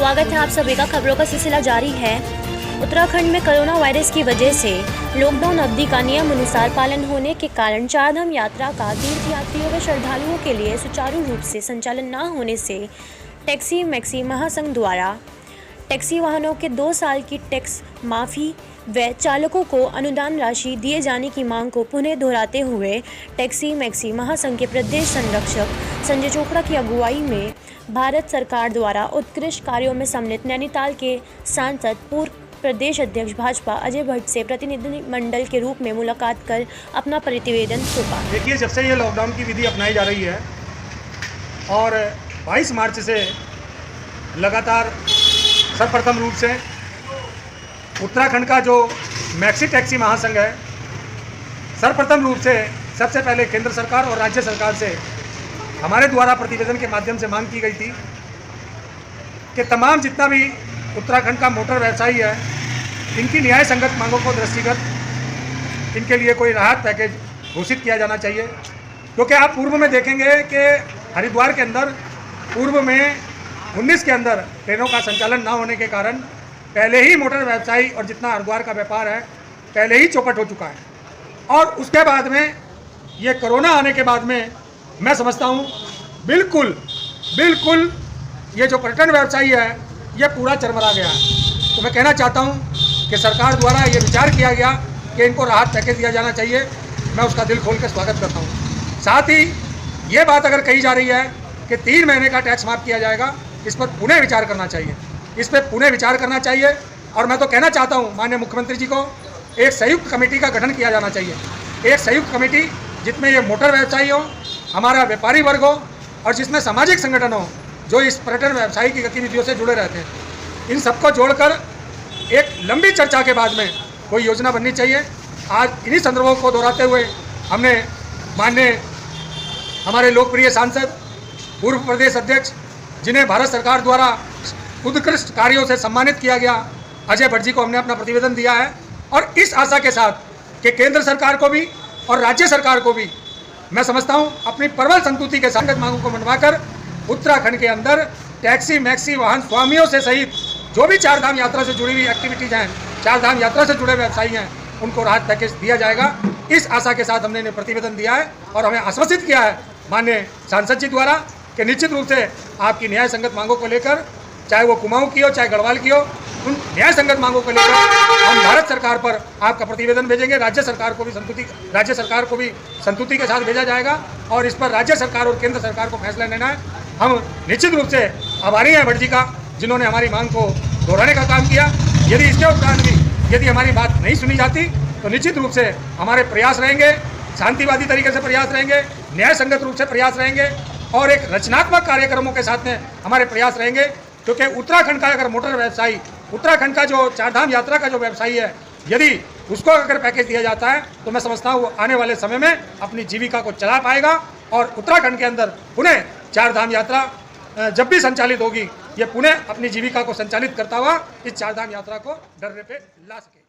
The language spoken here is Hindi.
स्वागत है आप सभी का। खबरों का सिलसिला जारी है। उत्तराखंड में कोरोना वायरस की वजह से लॉकडाउन अवधि का नियम अनुसार पालन होने के कारण चारधाम यात्रा का तीर्थयात्रियों व श्रद्धालुओं के लिए सुचारू रूप से संचालन न होने से टैक्सी मैक्सी महासंघ द्वारा टैक्सी वाहनों के 2 साल की टैक्स माफ़ी व चालकों को अनुदान राशि दिए जाने की मांग को पुनः दोहराते हुए टैक्सी मैक्सी महासंघ के प्रदेश संरक्षक संजय चोपड़ा की अगुवाई में भारत सरकार द्वारा उत्कृष्ट कार्यों में सम्मिलित नैनीताल के सांसद पूर्व प्रदेश अध्यक्ष भाजपा अजय भट्ट से प्रतिनिधिमंडल के रूप में मुलाकात कर अपना प्रतिवेदन सौंपा। देखिए, जब से ये लॉकडाउन की विधि अपनाई जा रही है और 22 मार्च से लगातार सर्वप्रथम रूप से उत्तराखंड का जो मैक्सी टैक्सी महासंघ है, सर्वप्रथम रूप से सबसे पहले केंद्र सरकार और राज्य सरकार से हमारे द्वारा प्रतिवेदन के माध्यम से मांग की गई थी कि तमाम जितना भी उत्तराखंड का मोटर व्यवसायी है, इनकी न्याय संगत मांगों को दृष्टिगत इनके लिए कोई राहत पैकेज घोषित किया जाना चाहिए। क्योंकि आप पूर्व में देखेंगे कि हरिद्वार के अंदर पूर्व में 19 के अंदर ट्रेनों का संचालन ना होने के कारण पहले ही मोटर व्यवसायी और जितना हरिद्वार का व्यापार है पहले ही चौपट हो चुका है। और उसके बाद में ये कोरोना आने के बाद में मैं समझता हूँ बिल्कुल ये जो पर्यटन व्यवसायी है ये पूरा चरमरा गया है। तो मैं कहना चाहता हूँ कि सरकार द्वारा ये विचार किया गया कि इनको राहत पैकेज दिया जाना चाहिए। मैं उसका दिल खोल कर स्वागत करता हूँ। साथ ही ये बात अगर कही जा रही है कि 3 महीने का टैक्स माफ़ किया जाएगा, इस पर पुनः विचार करना चाहिए। इस पर पुनः विचार करना चाहिए। और मैं तो कहना चाहता हूँ माननीय मुख्यमंत्री जी को, एक संयुक्त कमेटी का गठन किया जाना चाहिए। एक संयुक्त कमेटी जिसमें ये मोटर व्यवसायी हो, हमारा व्यापारी वर्ग हो और जिसमें सामाजिक संगठन हो जो इस पर्यटन व्यवसायी की गतिविधियों से जुड़े रहते हैं। इन सबको जोड़कर एक लंबी चर्चा के बाद में कोई योजना बननी चाहिए। आज इन्हीं संदर्भों को दोहराते हुए हमने माननीय हमारे लोकप्रिय सांसद पूर्व प्रदेश अध्यक्ष, जिन्हें भारत सरकार द्वारा उत्कृष्ट कार्यों से सम्मानित किया गया, अजय भट्ट जी को हमने अपना प्रतिवेदन दिया है। और इस आशा के साथ कि केंद्र सरकार को भी और राज्य सरकार को भी मैं समझता हूं अपनी प्रबल संतुति के संगत मांगों को मनवाकर उत्तराखंड के अंदर टैक्सी मैक्सी वाहन स्वामियों से सहित जो भी चारधाम यात्रा से जुड़ी हुई एक्टिविटीज़ हैं, चारधाम यात्रा से जुड़े व्यवसायी हैं, उनको राहत पैकेज दिया जाएगा। इस आशा के साथ हमने इन्हें प्रतिवेदन दिया है और हमें आश्वासित किया है माननीय सांसद जी द्वारा कि निश्चित रूप से आपकी न्याय संगत मांगों को लेकर, चाहे वो कुमाऊं की हो चाहे गढ़वाल की हो, उन न्याय संगत मांगों को लेकर हम भारत सरकार पर आपका प्रतिवेदन भेजेंगे। राज्य सरकार को भी संतुति के साथ भेजा जाएगा और इस पर राज्य सरकार और केंद्र सरकार को फैसला लेना है। हम निश्चित रूप से आभारी हैं भट्ट जी का, जिन्होंने हमारी मांग को दोहराने का काम किया। यदि इसके उपरांत भी यदि हमारी बात नहीं सुनी जाती तो निश्चित रूप से हमारे प्रयास रहेंगे, शांतिवादी तरीके से प्रयास रहेंगे, न्याय संगत रूप से प्रयास रहेंगे और एक रचनात्मक कार्यक्रमों के साथ में हमारे प्रयास रहेंगे। क्योंकि उत्तराखंड का अगर मोटर व्यवसायी, उत्तराखंड का जो चारधाम यात्रा का जो व्यवसायी है, यदि उसको अगर पैकेज दिया जाता है तो मैं समझता हूँ वो आने वाले समय में अपनी जीविका को चला पाएगा और उत्तराखंड के अंदर पुनः चारधाम यात्रा जब भी संचालित होगी, ये पुनः अपनी जीविका को संचालित करता हुआ इस चारधाम यात्रा को डरने पे ला सके।